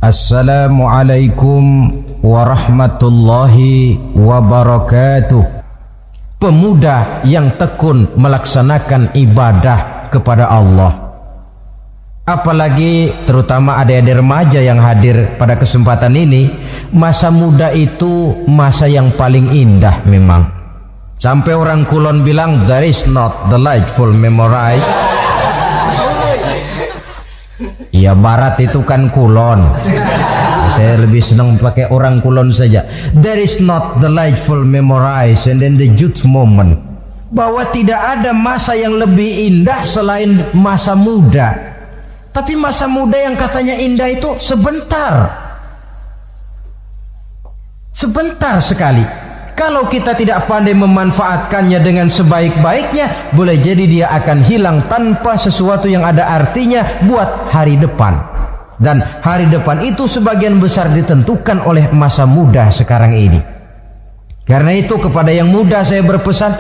Assalamualaikum warahmatullahi wabarakatuh. Pemuda yang tekun melaksanakan ibadah kepada Allah, apalagi terutama adik-adik remaja yang hadir pada kesempatan ini, masa muda itu masa yang paling indah memang. Sampai orang Kulon bilang there is not delightful memorize. Ya barat itu kan Kulon. Saya lebih senang pakai orang Kulon saja. There is not delightful memorize and then the youth moment. Bahwa tidak ada masa yang lebih indah selain masa muda. Tapi masa muda yang katanya indah itu sebentar. Sebentar sekali. Kalau kita tidak pandai memanfaatkannya dengan sebaik-baiknya, boleh jadi dia akan hilang tanpa sesuatu yang ada artinya buat hari depan. Dan hari depan itu sebagian besar ditentukan oleh masa muda sekarang ini. Karena itu kepada yang muda saya berpesan,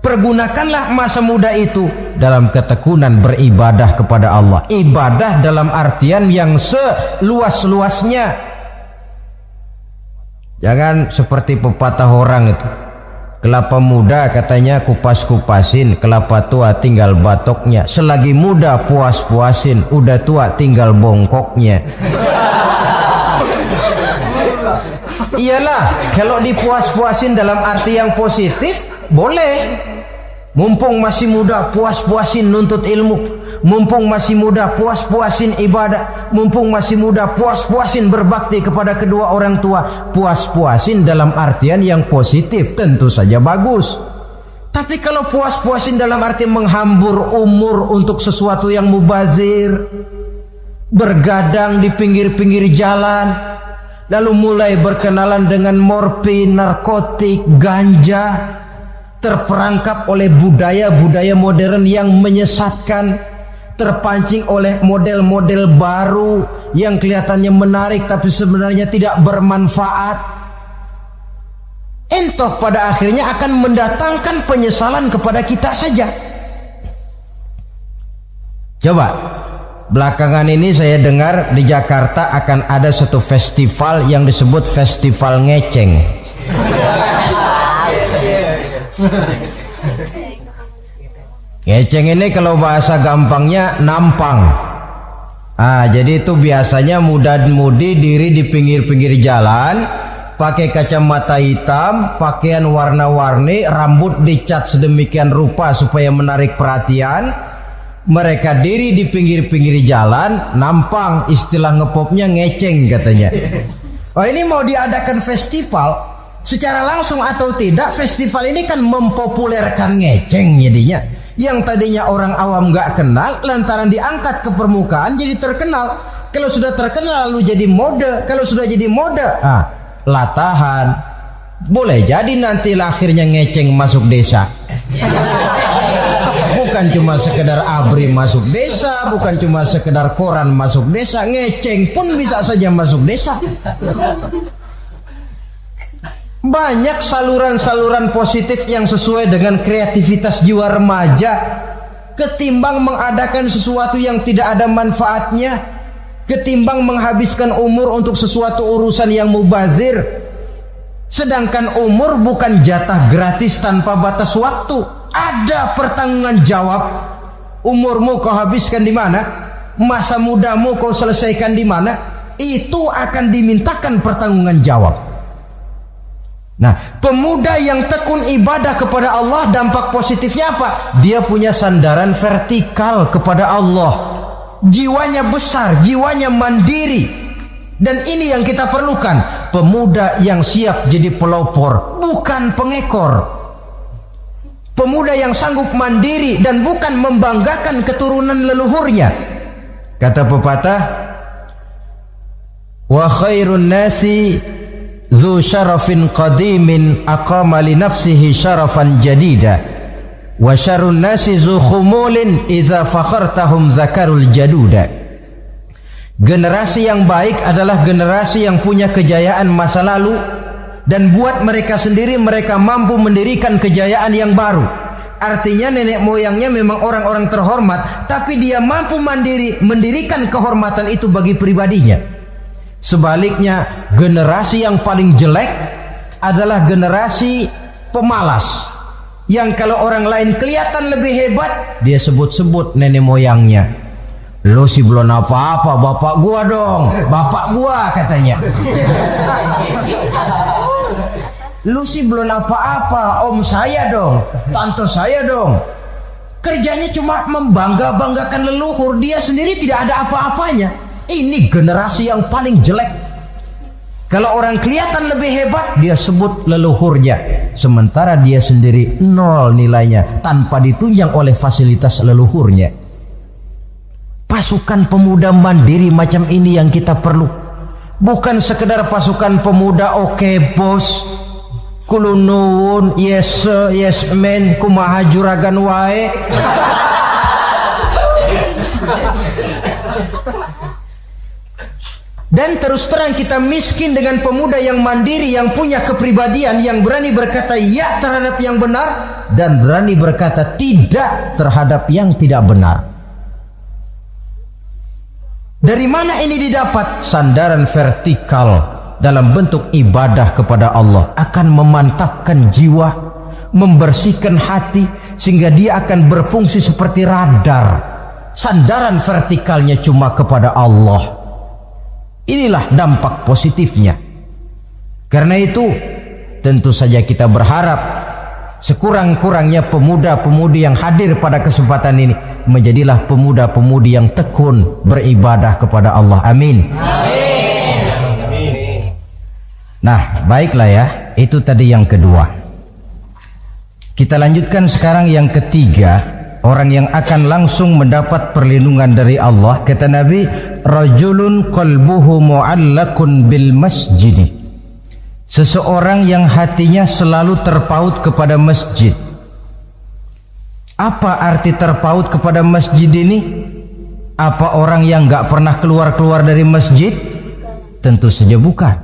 pergunakanlah masa muda itu dalam ketekunan beribadah kepada Allah. Ibadah dalam artian yang seluas-luasnya. Jangan seperti pepatah orang itu, kelapa muda katanya kupas-kupasin, kelapa tua tinggal batoknya. Selagi muda puas-puasin, udah tua tinggal bongkoknya. Iyalah, kalau dipuas-puasin dalam arti yang positif boleh. Mumpung masih muda puas-puasin nuntut ilmu, mumpung masih muda puas-puasin ibadah, mumpung masih muda puas-puasin berbakti kepada kedua orang tua. Puas-puasin dalam artian yang positif tentu saja bagus. Tapi kalau puas-puasin dalam arti menghambur umur untuk sesuatu yang mubazir, bergadang di pinggir-pinggir jalan, lalu mulai berkenalan dengan morfin, narkotik, ganja, terperangkap oleh budaya-budaya modern yang menyesatkan, terpancing oleh model-model baru yang kelihatannya menarik tapi sebenarnya tidak bermanfaat, entah pada akhirnya akan mendatangkan penyesalan kepada kita saja. Coba, belakangan ini saya dengar di Jakarta akan ada satu festival yang disebut Festival Ngeceng. Ngeceng ini kalau bahasa gampangnya nampang. Jadi itu biasanya muda-mudi diri di pinggir-pinggir jalan, pakai kacamata hitam, pakaian warna-warni, rambut dicat sedemikian rupa supaya menarik perhatian. Mereka diri di pinggir-pinggir jalan, nampang, istilah ngepopnya ngeceng katanya. Oh, ini mau diadakan festival. Secara langsung atau tidak, festival ini kan mempopulerkan ngeceng jadinya. Yang tadinya orang awam gak kenal, lantaran diangkat ke permukaan jadi terkenal. Kalau sudah terkenal lalu jadi mode. Kalau sudah jadi mode, latahan. Boleh jadi nanti akhirnya ngeceng masuk desa. Bukan cuma sekedar abri masuk desa, bukan cuma sekedar koran masuk desa, ngeceng pun bisa saja masuk desa. Banyak saluran-saluran positif yang sesuai dengan kreativitas jiwa remaja, ketimbang mengadakan sesuatu yang tidak ada manfaatnya, ketimbang menghabiskan umur untuk sesuatu urusan yang mubazir. Sedangkan umur bukan jatah gratis tanpa batas waktu. Ada pertanggungan jawab. Umurmu kau habiskan di mana? Masa mudamu kau selesaikan di mana? Itu akan dimintakan pertanggungan jawab. Nah, pemuda yang tekun ibadah kepada Allah, dampak positifnya apa? Dia punya sandaran vertikal kepada Allah. Jiwanya besar, jiwanya mandiri. Dan ini yang kita perlukan. Pemuda yang siap jadi pelopor, bukan pengekor. Pemuda yang sanggup mandiri dan bukan membanggakan keturunan leluhurnya. Kata pepatah, wa khairun nasi Zu syarafin qadimin aqama li nafsihi syarafan jadida wa syarrun nasi zu khumulin idza fakhartahum zakarul jaduda. Generasi yang baik adalah generasi yang punya kejayaan masa lalu dan buat mereka sendiri mereka mampu mendirikan kejayaan yang baru. Artinya nenek moyangnya memang orang-orang terhormat, tapi dia mampu mandiri mendirikan kehormatan itu bagi pribadinya. Sebaliknya, generasi yang paling jelek adalah generasi pemalas, yang kalau orang lain kelihatan lebih hebat, dia sebut-sebut nenek moyangnya. Lo sih belum apa-apa, bapak gua dong, bapak gua katanya. Lu sih belum apa-apa, om saya dong, tante saya dong. Kerjanya cuma membangga-banggakan leluhur, dia sendiri tidak ada apa-apanya. Ini generasi yang paling jelek. Kalau orang kelihatan lebih hebat, dia sebut leluhurnya, sementara dia sendiri nol nilainya tanpa ditunjang oleh fasilitas leluhurnya. Pasukan pemuda mandiri macam ini yang kita perlu. Bukan sekedar pasukan pemuda oke bos, kulunun, yes sir, yes man, kumaha juragan wae. Dan terus terang kita miskin dengan pemuda yang mandiri, yang punya kepribadian, yang berani berkata ya terhadap yang benar dan berani berkata tidak terhadap yang tidak benar. Dari mana ini didapat? Sandaran vertikal dalam bentuk ibadah kepada Allah akan memantapkan jiwa, membersihkan hati, sehingga dia akan berfungsi seperti radar. Sandaran vertikalnya cuma kepada Allah. Inilah dampak positifnya. Karena itu tentu saja kita berharap sekurang-kurangnya pemuda-pemudi yang hadir pada kesempatan ini menjadilah pemuda-pemudi yang tekun beribadah kepada Allah. Amin. Amin. Nah, baiklah ya, itu tadi yang kedua. Kita lanjutkan sekarang yang ketiga. Orang yang akan langsung mendapat perlindungan dari Allah, kata Nabi, rajulun qalbuhu mu'allakun bil masjid. Seseorang yang hatinya selalu terpaut kepada masjid. Apa arti terpaut kepada masjid ini? Apa orang yang gak pernah keluar-keluar dari masjid? Tentu saja bukan.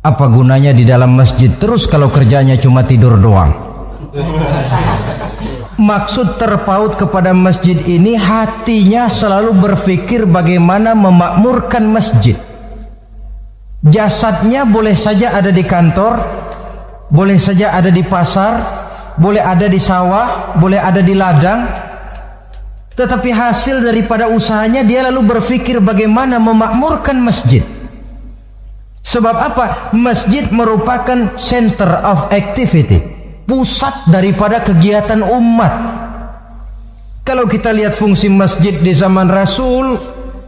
Apa gunanya di dalam masjid terus kalau kerjanya cuma tidur doang? Maksud terpaut kepada masjid ini, hatinya selalu berpikir bagaimana memakmurkan masjid. Jasadnya boleh saja ada di kantor, boleh saja ada di pasar, boleh ada di sawah, boleh ada di ladang, tetapi hasil daripada usahanya dia lalu berpikir bagaimana memakmurkan masjid. Sebab apa? Masjid merupakan center of activity, pusat daripada kegiatan umat. Kalau kita lihat fungsi masjid di zaman Rasul,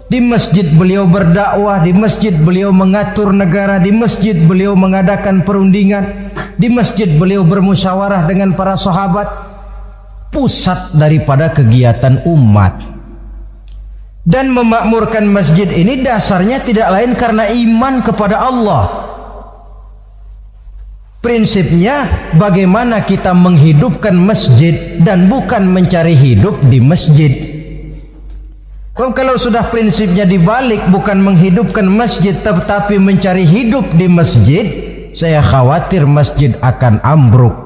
di masjid beliau berdakwah, di masjid beliau mengatur negara, di masjid beliau mengadakan perundingan, di masjid beliau bermusyawarah dengan para sahabat. Pusat daripada kegiatan umat. Dan memakmurkan masjid ini dasarnya tidak lain karena iman kepada Allah. Prinsipnya bagaimana kita menghidupkan masjid dan bukan mencari hidup di masjid. Kalau sudah prinsipnya dibalik, bukan menghidupkan masjid tetapi mencari hidup di masjid, saya khawatir masjid akan ambruk.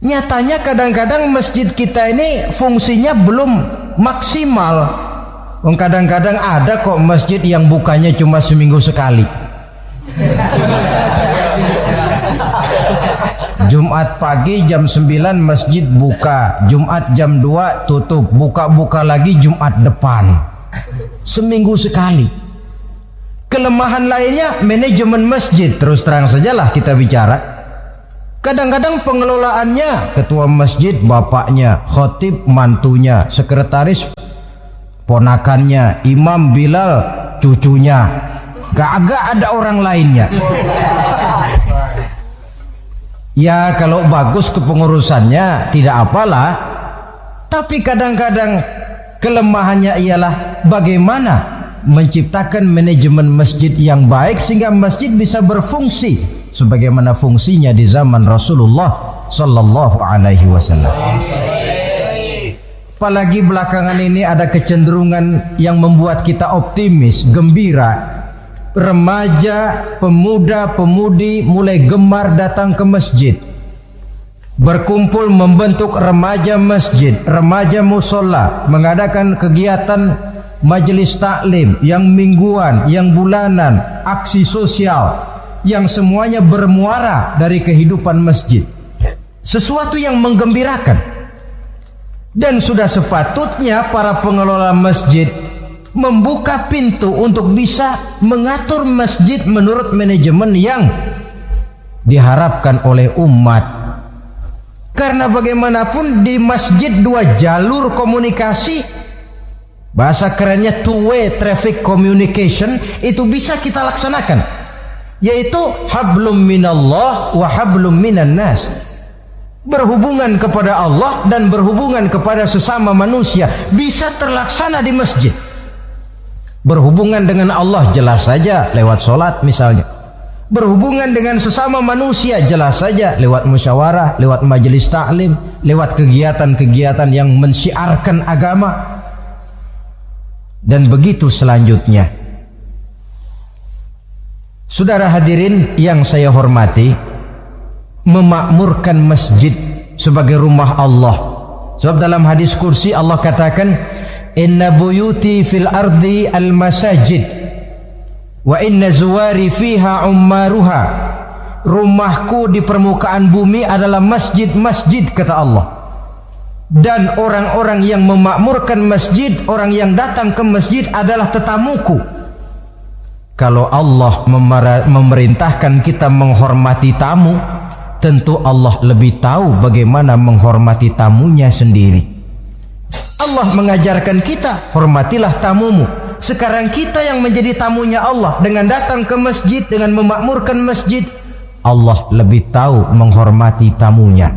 Nyatanya kadang-kadang masjid kita ini fungsinya belum maksimal. Kadang-kadang ada kok masjid yang bukanya cuma seminggu sekali. Jumat pagi jam 9 masjid buka, Jumat jam 2 tutup, buka-buka lagi Jumat depan. Seminggu sekali. Kelemahan lainnya manajemen masjid, terus terang sajalah kita bicara. Kadang-kadang pengelolaannya ketua masjid bapaknya, khatib mantunya, sekretaris ponakannya, imam Bilal cucunya. Gak ada orang lainnya. Ya kalau bagus kepengurusannya tidak apalah. Tapi kadang-kadang kelemahannya ialah bagaimana menciptakan manajemen masjid yang baik sehingga masjid bisa berfungsi sebagaimana fungsinya di zaman Rasulullah sallallahu alaihi wasallam. Apalagi belakangan ini ada kecenderungan yang membuat kita optimis, gembira. Remaja, pemuda, pemudi mulai gemar datang ke masjid, berkumpul membentuk remaja masjid, remaja musola, mengadakan kegiatan majelis taklim, yang mingguan, yang bulanan, aksi sosial, yang semuanya bermuara dari kehidupan masjid. Sesuatu yang menggembirakan. Dan sudah sepatutnya para pengelola masjid membuka pintu untuk bisa mengatur masjid menurut manajemen yang diharapkan oleh umat. Karena bagaimanapun di masjid dua jalur komunikasi, bahasa kerennya two-way traffic communication, itu bisa kita laksanakan, yaitu hablum minallah wa hablum minan nas. Berhubungan kepada Allah dan berhubungan kepada sesama manusia bisa terlaksana di masjid. Berhubungan dengan Allah jelas saja lewat sholat misalnya. Berhubungan dengan sesama manusia jelas saja lewat musyawarah, lewat majelis taklim, lewat kegiatan-kegiatan yang mensyiarkan agama. Dan begitu selanjutnya. Saudara hadirin yang saya hormati, memakmurkan masjid sebagai rumah Allah. Sebab dalam hadis kursi Allah katakan, inna buyuti fil ardi al masajid wa inna zuwari fiha ummaruha. Rumahku di permukaan bumi adalah masjid-masjid, kata Allah. Dan orang-orang yang memakmurkan masjid, orang yang datang ke masjid adalah tetamuku. Kalau Allah memerintahkan kita menghormati tamu, tentu Allah lebih tahu bagaimana menghormati tamunya sendiri. Allah mengajarkan kita, hormatilah tamumu. Sekarang kita yang menjadi tamunya Allah dengan datang ke masjid, dengan memakmurkan masjid, Allah lebih tahu menghormati tamunya.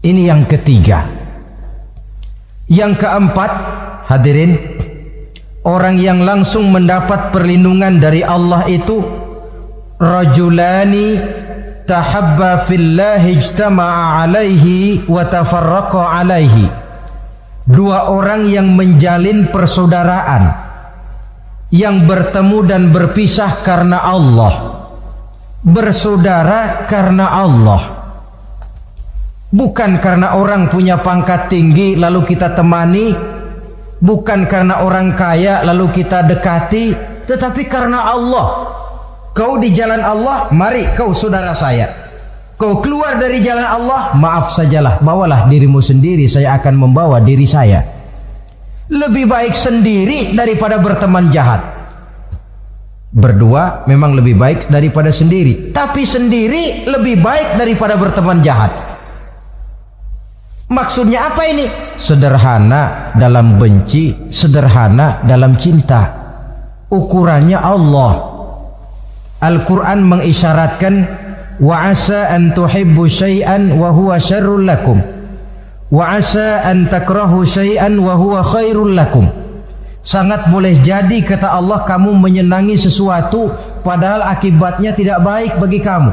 Ini yang ketiga. Yang keempat, hadirin, orang yang langsung mendapat perlindungan dari Allah itu rajulani tahabba fillahi ijtama'a alaihi wa tafarraqa alaihi. Dua orang yang menjalin persaudaraan, yang bertemu dan berpisah karena Allah, bersaudara karena Allah, bukan karena orang punya pangkat tinggi lalu kita temani, bukan karena orang kaya lalu kita dekati, tetapi karena Allah. Kau di jalan Allah, mari kau saudara saya. Kau keluar dari jalan Allah, maaf sajalah, bawalah dirimu sendiri, saya akan membawa diri saya. Lebih baik sendiri daripada berteman jahat. Berdua memang lebih baik daripada sendiri, tapi sendiri lebih baik daripada berteman jahat. Maksudnya apa ini? Sederhana dalam benci, sederhana dalam cinta. Ukurannya Allah. Al-Quran mengisyaratkan, wa asa an tuhibbu syai'an wa huwa syarrul lakum wa asa an takrahu syai'an wa huwa khairul lakum. Sangat boleh jadi, kata Allah, kamu menyenangi sesuatu padahal akibatnya tidak baik bagi kamu,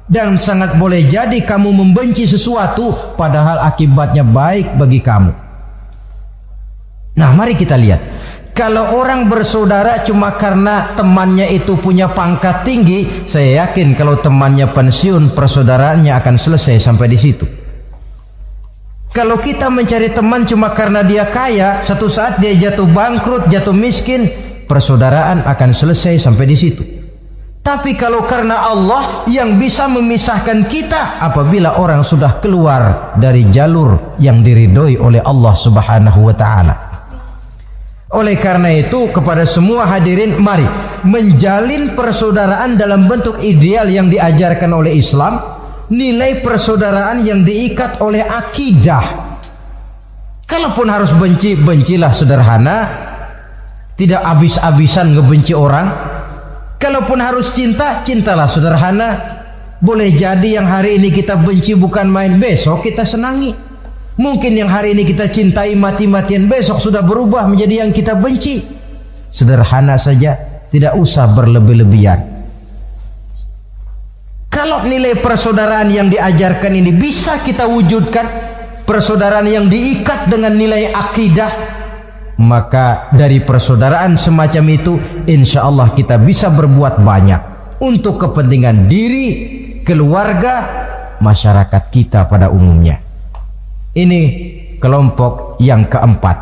dan sangat boleh jadi kamu membenci sesuatu padahal akibatnya baik bagi kamu. Nah, mari kita lihat. Kalau orang bersaudara cuma karena temannya itu punya pangkat tinggi, saya yakin kalau temannya pensiun, persaudaraannya akan selesai sampai di situ. Kalau kita mencari teman cuma karena dia kaya, satu saat dia jatuh bangkrut, jatuh miskin, persaudaraan akan selesai sampai di situ. Tapi kalau karena Allah yang bisa memisahkan kita apabila orang sudah keluar dari jalur yang diridhoi oleh Allah Subhanahu wa taala. Oleh karena itu, kepada semua hadirin, mari menjalin persaudaraan dalam bentuk ideal yang diajarkan oleh Islam, nilai persaudaraan yang diikat oleh akidah. Kalaupun harus benci, bencilah sederhana, tidak habis-habisan ngebenci orang. Kalaupun harus cinta, cintalah sederhana. Boleh jadi yang hari ini kita benci bukan main, besok kita senangi. Mungkin yang hari ini kita cintai mati-matian, besok sudah berubah menjadi yang kita benci. Sederhana saja, tidak usah berlebih-lebihan. Kalau nilai persaudaraan yang diajarkan ini bisa kita wujudkan, persaudaraan yang diikat dengan nilai akidah, maka dari persaudaraan semacam itu insya Allah kita bisa berbuat banyak untuk kepentingan diri, keluarga, masyarakat kita pada umumnya. Ini kelompok yang keempat.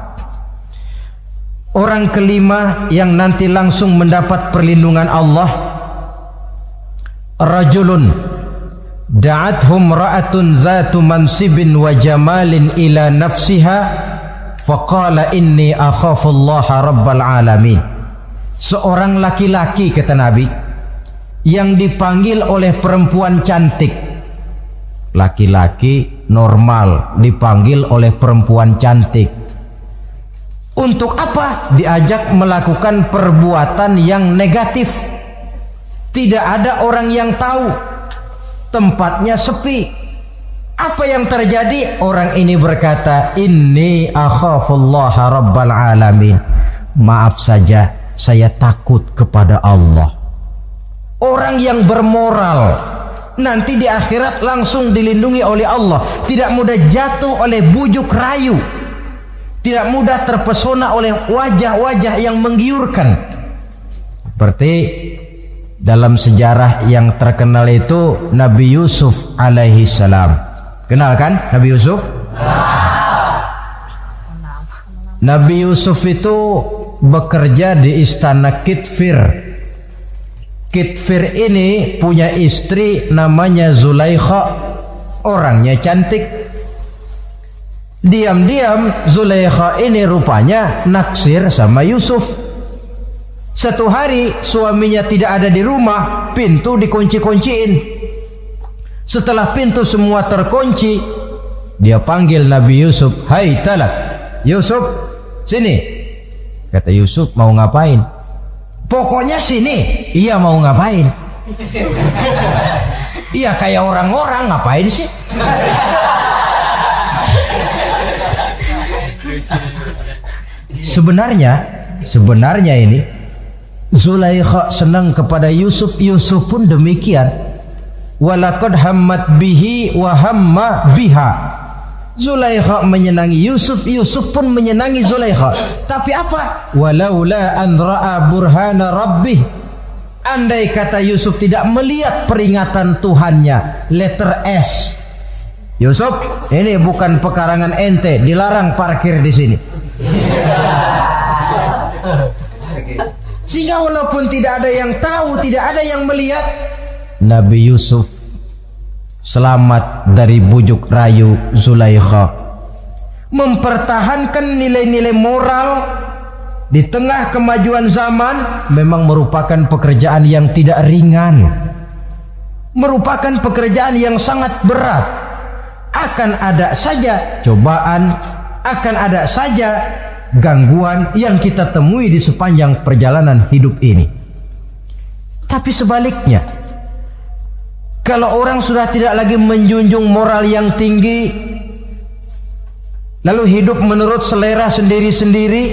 Orang kelima yang nanti langsung mendapat perlindungan Allah, rajulun da'athum ra'atun zatu mansibin wa jamalin ila nafsiha faqala inni akhafullaha rabbal alamin. Seorang laki-laki, kata Nabi, yang dipanggil oleh perempuan cantik. Laki-laki normal dipanggil oleh perempuan cantik. Untuk apa? Diajak melakukan perbuatan yang negatif. Tidak ada orang yang tahu. Tempatnya sepi. Apa yang terjadi? Orang ini berkata, inni akhafullaha rabbal alamin. Maaf saja, saya takut kepada Allah. Orang yang bermoral nanti di akhirat langsung dilindungi oleh Allah. Tidak mudah jatuh oleh bujuk rayu. Tidak mudah terpesona oleh wajah-wajah yang menggiurkan. Seperti dalam sejarah yang terkenal itu Nabi Yusuf alaihi salam. Kenal kan Nabi Yusuf? Nabi Yusuf itu bekerja di istana Kitfir. Kitfir ini punya istri namanya Zulaikha. Orangnya cantik. Diam-diam Zulaikha ini rupanya naksir sama Yusuf. Satu hari suaminya tidak ada di rumah, pintu dikunci-kunciin. Setelah pintu semua terkunci, dia panggil Nabi Yusuf, "Hai Talak, Yusuf, sini." Kata Yusuf, "Mau ngapain?" "Pokoknya sini." "Iya, mau ngapain?" "Iya, kayak orang-orang, ngapain sih?" Sebenarnya ini Zulaikha senang kepada Yusuf, Yusuf pun demikian. Walaqad hammat bihi wa hamma biha. Zulaikha menyenangi Yusuf, Yusuf pun menyenangi Zulaikha. Tapi apa? Walaula an ra'a burhana rabbih. Andai kata Yusuf tidak melihat peringatan Tuhannya, letter S. Yusuf, ini bukan pekarangan ente, dilarang parkir di sini. Sehingga walaupun tidak ada yang tahu, tidak ada yang melihat, Nabi Yusuf selamat dari bujuk rayu Zulaikha. Mempertahankan nilai-nilai moral di tengah kemajuan zaman memang merupakan pekerjaan yang tidak ringan. Merupakan pekerjaan yang sangat berat. Akan ada saja cobaan, akan ada saja gangguan yang kita temui di sepanjang perjalanan hidup ini. Tapi sebaliknya, kalau orang sudah tidak lagi menjunjung moral yang tinggi, lalu hidup menurut selera sendiri-sendiri,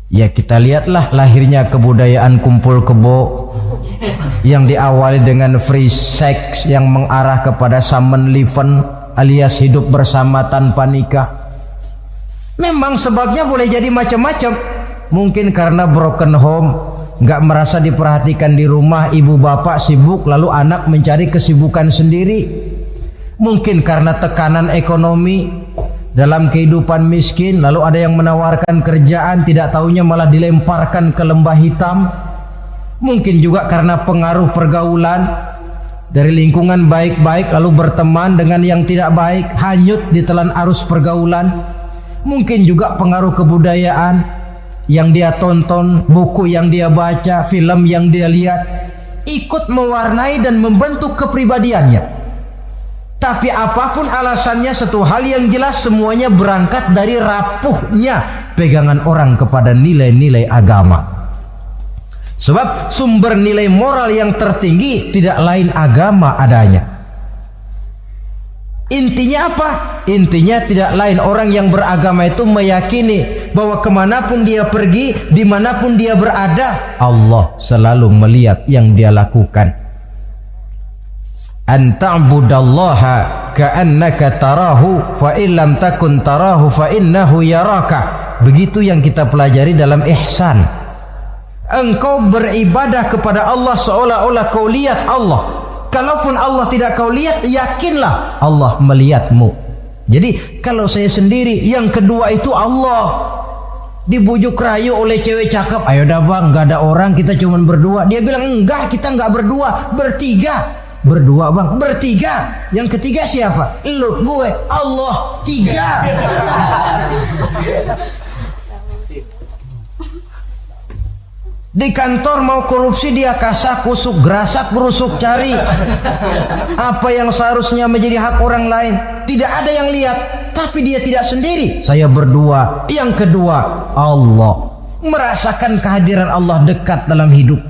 ya kita lihatlah lahirnya kebudayaan kumpul kebo yang diawali dengan free sex yang mengarah kepada Samenleben alias hidup bersama tanpa nikah. Memang sebabnya boleh jadi macam-macam. Mungkin karena broken home, nggak merasa diperhatikan di rumah, ibu bapak sibuk lalu anak mencari kesibukan sendiri. Mungkin karena tekanan ekonomi dalam kehidupan miskin, lalu ada yang menawarkan kerjaan, tidak taunya malah dilemparkan ke lembah hitam. Mungkin juga karena pengaruh pergaulan dari lingkungan baik-baik lalu berteman dengan yang tidak baik, hanyut ditelan arus pergaulan. Mungkin juga pengaruh kebudayaan yang dia tonton, buku yang dia baca, film yang dia lihat, ikut mewarnai dan membentuk kepribadiannya. Tapi apapun alasannya, satu hal yang jelas, semuanya berangkat dari rapuhnya pegangan orang kepada nilai-nilai agama. Sebab sumber nilai moral yang tertinggi tidak lain agama adanya. Intinya apa? Intinya tidak lain, orang yang beragama itu meyakini bahwa kemanapun dia pergi, dimanapun dia berada, Allah selalu melihat yang dia lakukan. An ta'budallaha ka'annaka tarahu fa illam takun tarahu fa innahu yaraka. Begitu yang kita pelajari dalam ihsan. Engkau beribadah kepada Allah seolah-olah kau lihat Allah. Kalaupun Allah tidak kau lihat, yakinlah Allah melihatmu. Jadi kalau saya sendiri, yang kedua itu Allah. dibujuk rayu oleh cewek cakep, ayo dah bang, nggak ada orang, kita cuman berdua. Dia bilang enggak, kita nggak berdua, bertiga. Berdua bang, bertiga. Yang ketiga siapa? Lu, gue, Allah, tiga. Di kantor mau korupsi dia kasak kusuk, gerasak gerusuk cari apa yang seharusnya menjadi hak orang lain. Tidak ada yang lihat, tapi dia tidak sendiri. Saya berdua. Yang kedua, Allah. Merasakan kehadiran Allah dekat dalam hidup.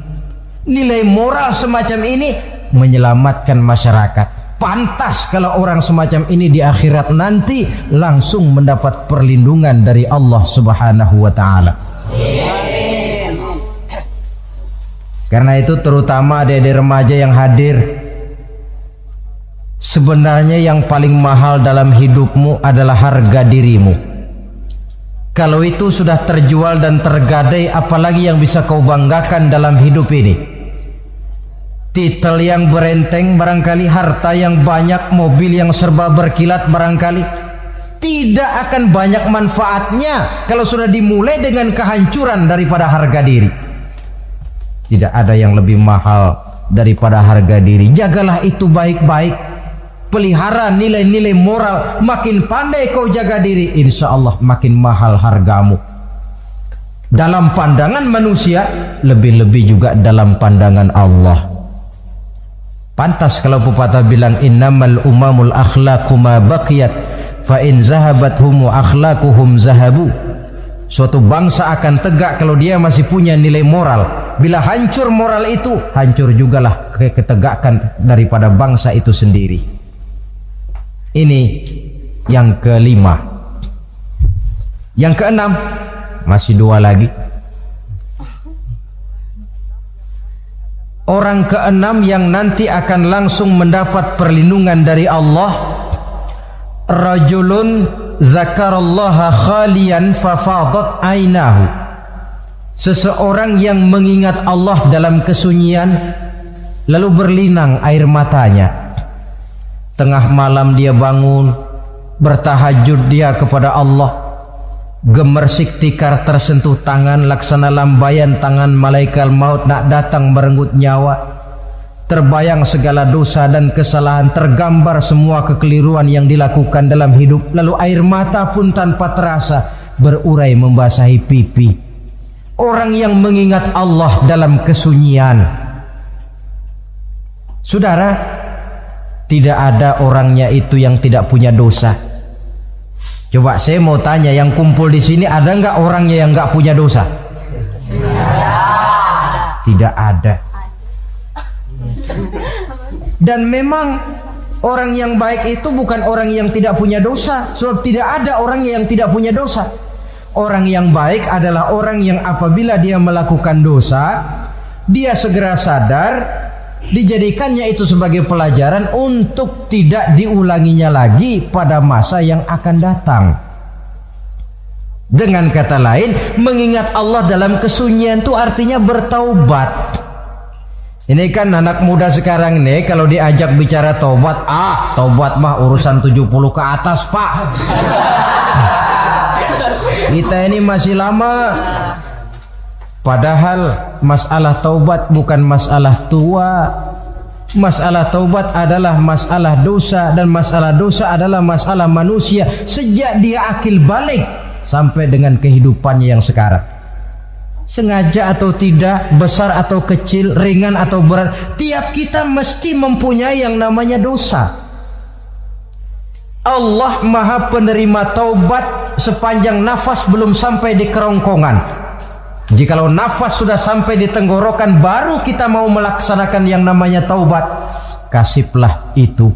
Nilai moral semacam ini menyelamatkan masyarakat. Pantas kalau orang semacam ini di akhirat nanti langsung mendapat perlindungan dari Allah Subhanahu wa taala. Karena itu terutama adik-adik remaja yang hadir, sebenarnya yang paling mahal dalam hidupmu adalah harga dirimu. Kalau itu sudah terjual dan tergadai, apalagi yang bisa kau banggakan dalam hidup ini? Titel yang berenteng barangkali, harta yang banyak, mobil yang serba berkilat barangkali. Tidak akan banyak manfaatnya kalau sudah dimulai dengan kehancuran daripada harga diri. Tidak ada yang lebih mahal daripada harga diri. Jagalah itu baik-baik. Pelihara nilai-nilai moral. Makin pandai kau jaga diri, insya Allah makin mahal hargamu. Dalam pandangan manusia, lebih-lebih juga dalam pandangan Allah. Pantas kalau pepatah bilang innamal umamul akhlaqu ma baqiyat fa in zahabat humu akhlaquhum zahabu. Suatu bangsa akan tegak kalau dia masih punya nilai moral. Bila hancur moral itu, hancur jugalah ketegakan daripada bangsa itu sendiri. Ini yang kelima. Yang keenam, masih dua lagi. Orang keenam yang nanti akan langsung mendapat perlindungan dari Allah, rajulun zakarallaha khalian fafadat ainahu. Seseorang yang mengingat Allah dalam kesunyian, lalu berlinang air matanya. Tengah malam dia bangun, bertahajud dia kepada Allah. Gemersik tikar tersentuh tangan, laksana lambaian tangan malaikat maut nak datang merenggut nyawa. Terbayang segala dosa dan kesalahan, tergambar semua kekeliruan yang dilakukan dalam hidup. Lalu air mata pun tanpa terasa berurai membasahi pipi. Orang yang mengingat Allah dalam kesunyian. Saudara, tidak ada orangnya itu yang tidak punya dosa. Coba saya mau tanya, yang kumpul di sini ada nggak orangnya yang nggak punya dosa? Tidak ada. Dan memang orang yang baik itu bukan orang yang tidak punya dosa, sebab tidak ada orang yang tidak punya dosa. Orang yang baik adalah orang yang apabila dia melakukan dosa, dia segera sadar, dijadikannya itu sebagai pelajaran untuk tidak diulanginya lagi pada masa yang akan datang. Dengan kata lain, mengingat Allah dalam kesunyian itu artinya bertaubat. Ini kan anak muda sekarang nih, kalau diajak bicara taubat, taubat mah urusan 70 ke atas pak. Kita ini masih lama. Padahal masalah taubat bukan masalah tua. Masalah taubat adalah masalah dosa, dan masalah dosa adalah masalah manusia sejak dia akil balik sampai dengan kehidupannya yang sekarang. Sengaja atau tidak, besar atau kecil, ringan atau berat, tiap kita mesti mempunyai yang namanya dosa. Allah Maha penerima taubat sepanjang nafas belum sampai di kerongkongan. Jikalau nafas sudah sampai di tenggorokan, baru kita mau melaksanakan yang namanya taubat. Kasihlah itu.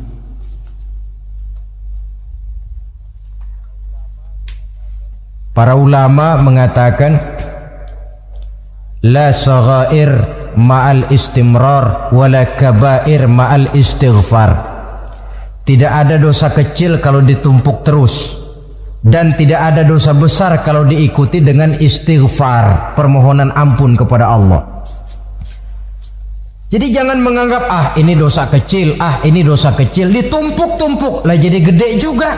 Para ulama mengatakan, la saghair ma'al istimrar wala kabair ma'al istighfar. Tidak ada dosa kecil kalau ditumpuk terus, dan tidak ada dosa besar kalau diikuti dengan istighfar, permohonan ampun kepada Allah. Jadi jangan menganggap ini dosa kecil, ini dosa kecil, ditumpuk-tumpuk lah jadi gede juga.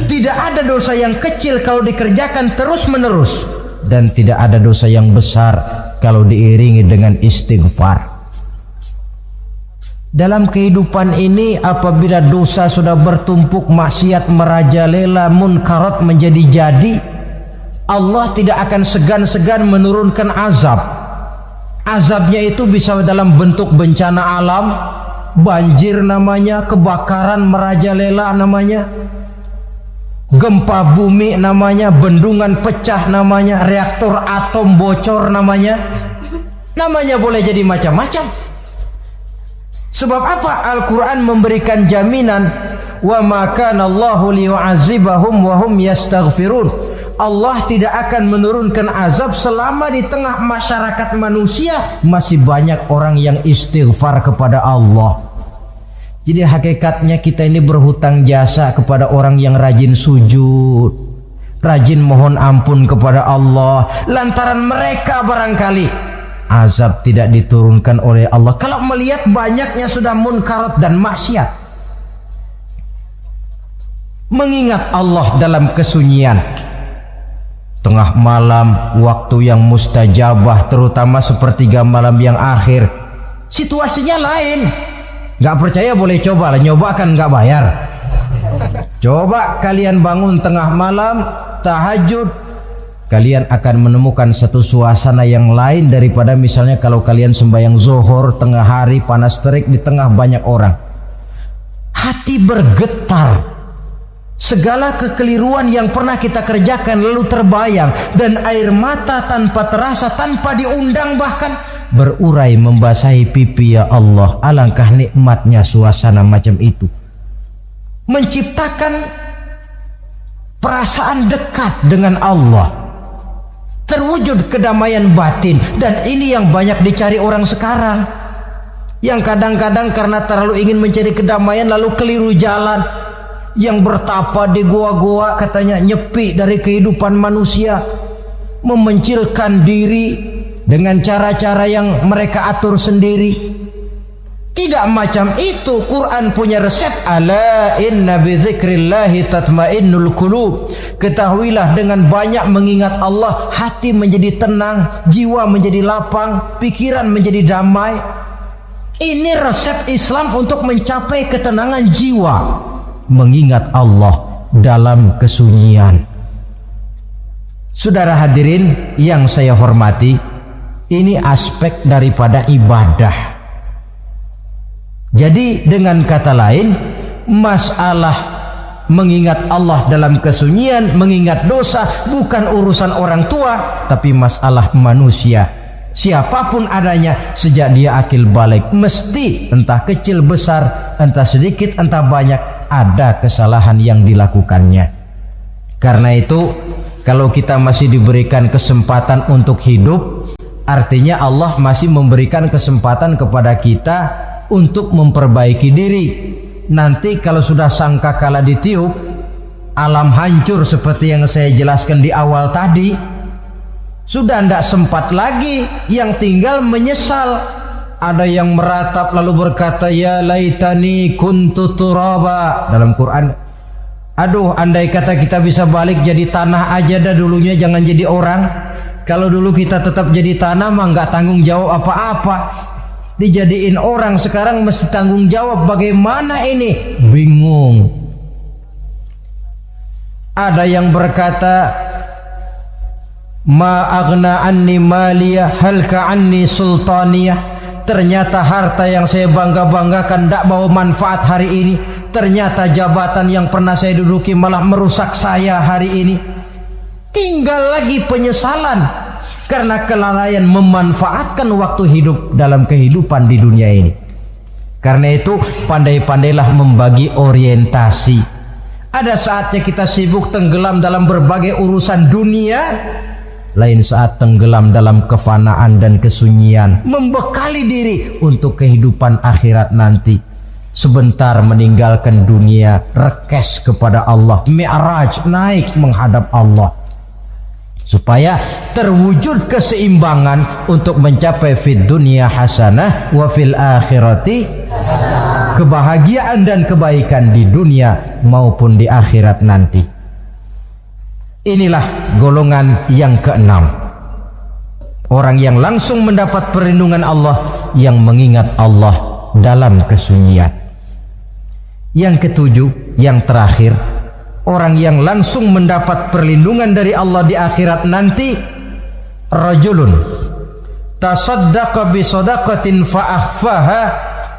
Tidak ada dosa yang kecil kalau dikerjakan terus-menerus. dan tidak ada dosa yang besar kalau diiringi dengan istighfar. Dalam kehidupan ini apabila dosa sudah bertumpuk, maksiat merajalela, munkarat menjadi jadi, Allah tidak akan segan-segan menurunkan azab. Azabnya itu bisa dalam bentuk bencana alam, banjir namanya, kebakaran merajalela namanya, gempa bumi namanya, bendungan pecah namanya, reaktor atom bocor namanya boleh jadi macam-macam. Sebab apa? Al-Quran memberikan jaminan, wa ma kana Allahu liyu'adzibahum wa hum yastaghfirun. Allah tidak akan menurunkan azab selama di tengah masyarakat manusia masih banyak orang yang istighfar kepada Allah. Jadi hakikatnya kita ini berhutang jasa kepada orang yang rajin sujud, rajin mohon ampun kepada Allah. Lantaran mereka barangkali azab tidak diturunkan oleh Allah kalau melihat banyaknya sudah munkarat dan maksiat. Mengingat Allah dalam kesunyian, tengah malam, waktu yang mustajabah, terutama sepertiga malam yang akhir, situasinya lain. Gak percaya boleh coba lah, nyoba kan gak bayar. Coba kalian bangun tengah malam, tahajud, kalian akan menemukan satu suasana yang lain daripada misalnya kalau kalian sembahyang zuhur tengah hari panas terik di tengah banyak orang. Hati bergetar, segala kekeliruan yang pernah kita kerjakan lalu terbayang, dan air mata tanpa terasa, tanpa diundang bahkan berurai membasahi pipi. Ya Allah, alangkah nikmatnya suasana macam itu, menciptakan perasaan dekat dengan Allah, terwujud kedamaian batin. Dan ini yang banyak dicari orang sekarang, yang kadang-kadang karena terlalu ingin mencari kedamaian lalu keliru jalan, yang bertapa di goa-goa katanya nyepi dari kehidupan manusia, memencilkan diri dengan cara-cara yang mereka atur sendiri. Tidak macam itu. Quran punya resep. Ala inna bi dzikrillahi tatmainnul qulub. Ketahuilah dengan banyak mengingat Allah, hati menjadi tenang, jiwa menjadi lapang, pikiran menjadi damai. Ini resep Islam untuk mencapai ketenangan jiwa. Mengingat Allah dalam kesunyian. Saudara hadirin yang saya hormati, ini aspek daripada ibadah. Jadi dengan kata lain, masalah mengingat Allah dalam kesunyian, mengingat dosa bukan urusan orang tua, tapi masalah manusia. Siapapun adanya, sejak dia akil balik, mesti entah kecil besar, entah sedikit entah banyak, ada kesalahan yang dilakukannya. Karena itu, kalau kita masih diberikan kesempatan untuk hidup, artinya Allah masih memberikan kesempatan kepada kita untuk memperbaiki diri. Nanti kalau sudah sangkakala ditiup, alam hancur seperti yang saya jelaskan di awal tadi, sudah tidak sempat lagi, yang tinggal menyesal. Ada yang meratap lalu berkata, ya laitani kuntu turaba. Dalam Quran, aduh andai kata kita bisa balik jadi tanah aja dah dulunya, jangan jadi orang. Kalau dulu kita tetap jadi tanah mah nggak tanggung jawab apa-apa. Dijadiin orang sekarang mesti tanggung jawab. Bagaimana ini? Bingung. Ada yang berkata, ma aghna anni maliyah halka anni sultaniyah. Ternyata harta yang saya bangga-banggakan tidak bawa manfaat hari ini. Ternyata jabatan yang pernah saya duduki malah merusak saya hari ini. Tinggal lagi penyesalan karena kelalaian memanfaatkan waktu hidup dalam kehidupan di dunia ini. Karena itu pandai-pandailah membagi orientasi. Ada saatnya kita sibuk tenggelam dalam berbagai urusan dunia, lain saat tenggelam dalam kefanaan dan kesunyian, membekali diri untuk kehidupan akhirat nanti. Sebentar meninggalkan dunia, rekes kepada Allah, mi'raj, naik menghadap Allah, supaya terwujud keseimbangan untuk mencapai fid dunya hasanah wa fil akhirati hasanah. Kebahagiaan dan kebaikan di dunia maupun di akhirat nanti. Inilah golongan yang keenam. Orang yang langsung mendapat perlindungan Allah, yang mengingat Allah dalam kesunyian. Yang ketujuh, yang terakhir, orang yang langsung mendapat perlindungan dari Allah di akhirat nanti, rajulun tasaddaqa bi sadaqatin fa akhfaha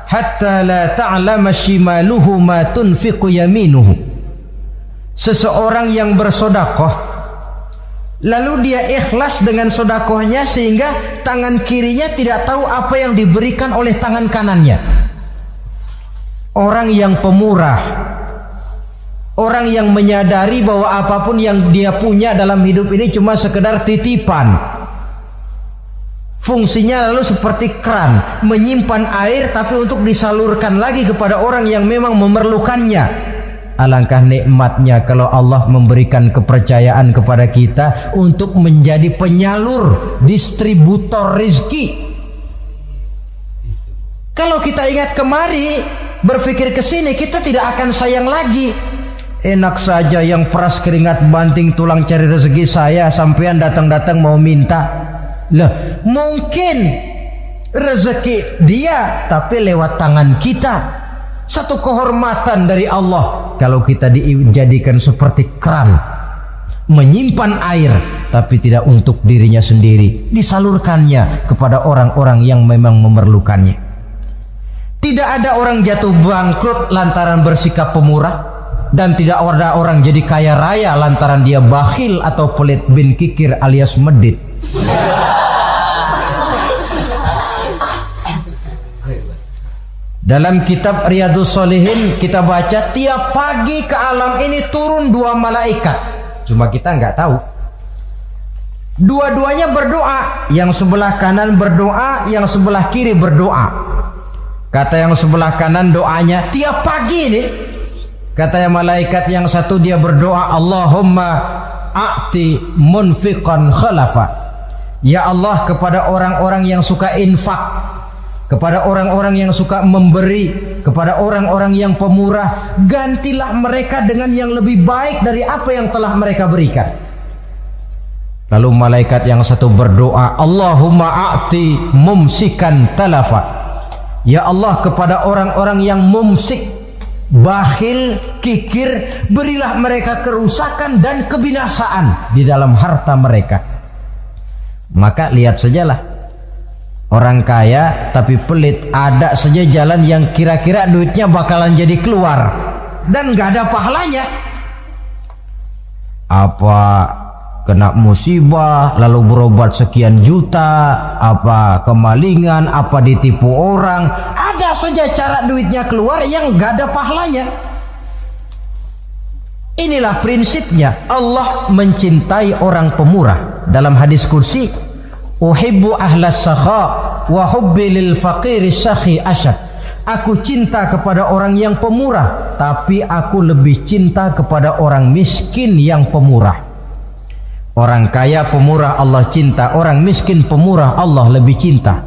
hatta la ta'lama shimaluhu ma tunfiqu yaminuhu. Seseorang yang bersedekah, lalu dia ikhlas dengan sedekahnya sehingga tangan kirinya tidak tahu apa yang diberikan oleh tangan kanannya. Orang yang pemurah, orang yang menyadari bahwa apapun yang dia punya dalam hidup ini cuma sekedar titipan. Fungsinya lalu seperti keran, menyimpan air tapi untuk disalurkan lagi kepada orang yang memang memerlukannya. Alangkah nikmatnya kalau Allah memberikan kepercayaan kepada kita untuk menjadi penyalur, distributor rezeki. Kalau kita ingat kemari, berpikir ke sini, kita tidak akan sayang lagi. Enak saja yang peras keringat banting tulang cari rezeki saya, sampean datang-datang mau minta. Lah, mungkin rezeki dia tapi lewat tangan kita. Satu kehormatan dari Allah kalau kita dijadikan seperti keran, menyimpan air tapi tidak untuk dirinya sendiri, disalurkannya kepada orang-orang yang memang memerlukannya. Tidak ada orang jatuh bangkrut lantaran bersikap pemurah, dan tidak ada orang jadi kaya raya lantaran dia bakhil atau pelit bin kikir alias medit. Dalam kitab Riyadhus Shalihin kita baca tiap pagi ke alam ini turun 2 malaikat. Cuma kita nggak tahu. Dua-duanya berdoa, yang sebelah kanan berdoa, yang sebelah kiri berdoa. Kata yang sebelah kanan doanya tiap pagi ini. Kata yang malaikat yang satu dia berdoa, Allahumma a'ti munfiqan khalafa. Ya Allah, kepada orang-orang yang suka infak, kepada orang-orang yang suka memberi, kepada orang-orang yang pemurah, gantilah mereka dengan yang lebih baik dari apa yang telah mereka berikan. Lalu malaikat yang satu berdoa, Allahumma a'ti mumsikan talafa. Ya Allah, kepada orang-orang yang mumsik, bakhil, kikir, berilah mereka kerusakan dan kebinasaan di dalam harta mereka. Maka lihat sajalah, orang kaya tapi pelit, ada saja jalan yang kira-kira duitnya bakalan jadi keluar dan gak ada pahalanya. Apa kena musibah lalu berobat sekian juta, apa kemalingan, apa ditipu orang, ada saja cara duitnya keluar yang gak ada pahalanya. Inilah prinsipnya Allah mencintai orang pemurah. Dalam hadis kursi, uhibbu ahlas sakha wa hubbi lil faqiri sakhi asyad. Aku cinta kepada orang yang pemurah, tapi aku lebih cinta kepada orang miskin yang pemurah. Orang kaya pemurah Allah cinta, orang miskin pemurah Allah lebih cinta.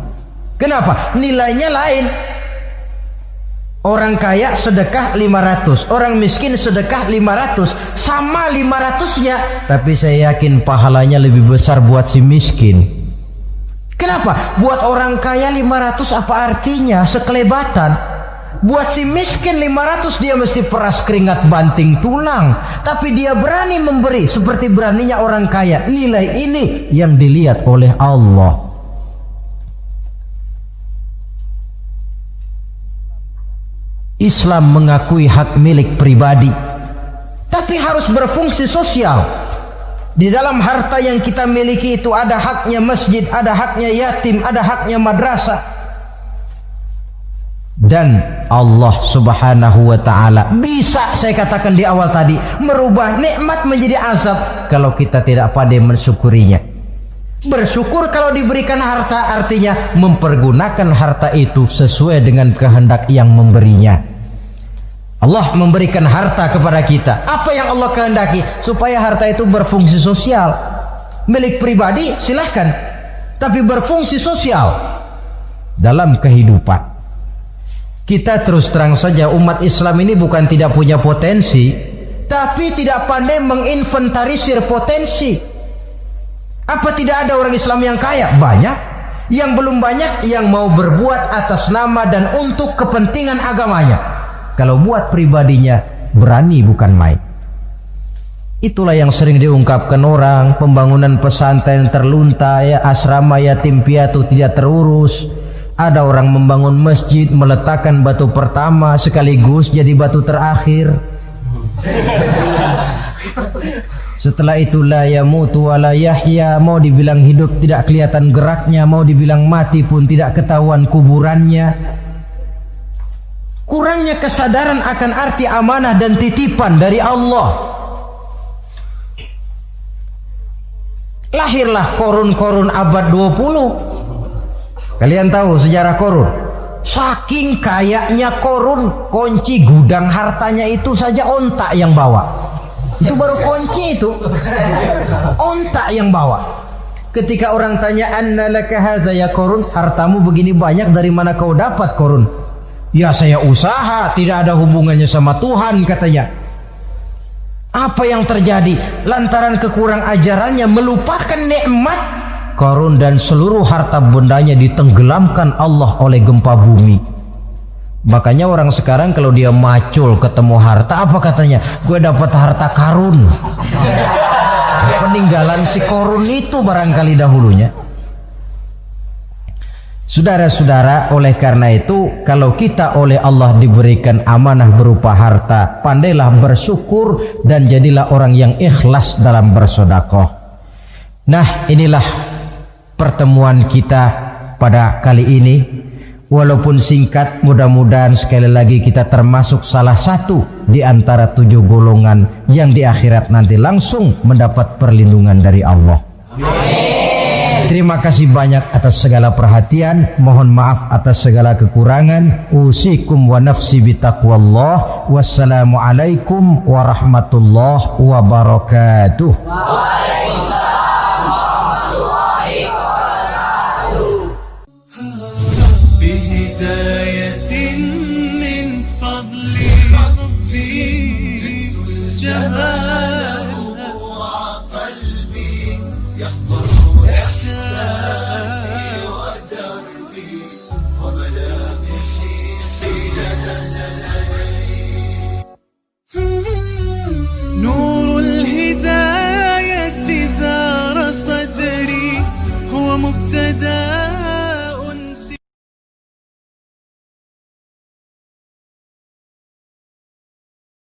Kenapa? Nilainya lain. Orang kaya sedekah 500, orang miskin sedekah 500, sama 500-nya, tapi saya yakin pahalanya lebih besar buat si miskin. Kenapa? Buat orang kaya 500 apa artinya? Sekelebatan. Buat si miskin 500 dia mesti peras keringat banting tulang, tapi dia berani memberi seperti beraninya orang kaya. Nilai ini yang dilihat oleh Allah. Islam mengakui hak milik pribadi, tapi harus berfungsi sosial. Di dalam harta yang kita miliki itu ada haknya masjid, ada haknya yatim, ada haknya madrasah. Dan Allah Subhanahu wa ta'ala bisa, saya katakan di awal tadi, merubah nikmat menjadi azab kalau kita tidak pandai mensyukurinya. Bersyukur kalau diberikan harta artinya mempergunakan harta itu sesuai dengan kehendak yang memberinya. Allah memberikan harta kepada kita. Apa yang Allah kehendaki? Supaya harta itu berfungsi sosial. Milik pribadi silahkan, tapi berfungsi sosial dalam kehidupan. Kita terus terang saja, umat Islam ini bukan tidak punya potensi, tapi tidak pandai menginventarisir potensi. Apa tidak ada orang Islam yang kaya? Banyak. Yang belum banyak yang mau berbuat atas nama dan untuk kepentingan agamanya. Kalau buat pribadinya, berani bukan main. Itulah yang sering diungkapkan orang, pembangunan pesantren terlunta, ya, asrama yatim piatu tidak terurus. Ada orang membangun masjid, meletakkan batu pertama sekaligus jadi batu terakhir. Setelah itu la yamutu wa la yahya, mau dibilang hidup tidak kelihatan geraknya, mau dibilang mati pun tidak ketahuan kuburannya. Kurangnya kesadaran akan arti amanah dan titipan dari Allah. Lahirlah korun-korun abad 20. Kalian tahu sejarah korun? Saking kayaknya korun, kunci gudang hartanya itu saja onta yang bawa. Itu baru kunci itu. Onta yang bawa. Ketika orang tanya, "Anna laka hadza ya korun?" Hartamu begini banyak, dari mana kau dapat korun? Ya saya usaha, tidak ada hubungannya sama Tuhan, katanya. Apa yang terjadi? Lantaran kekurang ajarannya melupakan nikmat, korun dan seluruh harta bendanya ditenggelamkan Allah oleh gempa bumi. Makanya orang sekarang kalau dia macul ketemu harta, apa katanya? Gue dapat harta karun. Peninggalan si korun itu barangkali dahulunya. Saudara-saudara, oleh karena itu, kalau kita oleh Allah diberikan amanah berupa harta, pandailah bersyukur dan jadilah orang yang ikhlas dalam bersedekah. Nah, inilah pertemuan kita pada kali ini. Walaupun singkat, mudah-mudahan sekali lagi kita termasuk salah satu di antara 7 golongan yang di akhirat nanti langsung mendapat perlindungan dari Allah. Amin. Terima kasih banyak atas segala perhatian. Mohon maaf atas segala kekurangan. Usikum wa nafsi bitaqwallah. Wassalamualaikum warahmatullahi wabarakatuh. Waalaikumsalam warahmatullahi wabarakatuh. Bihidayatin min fadli rabbi jahalahu wa qalbi yahfar No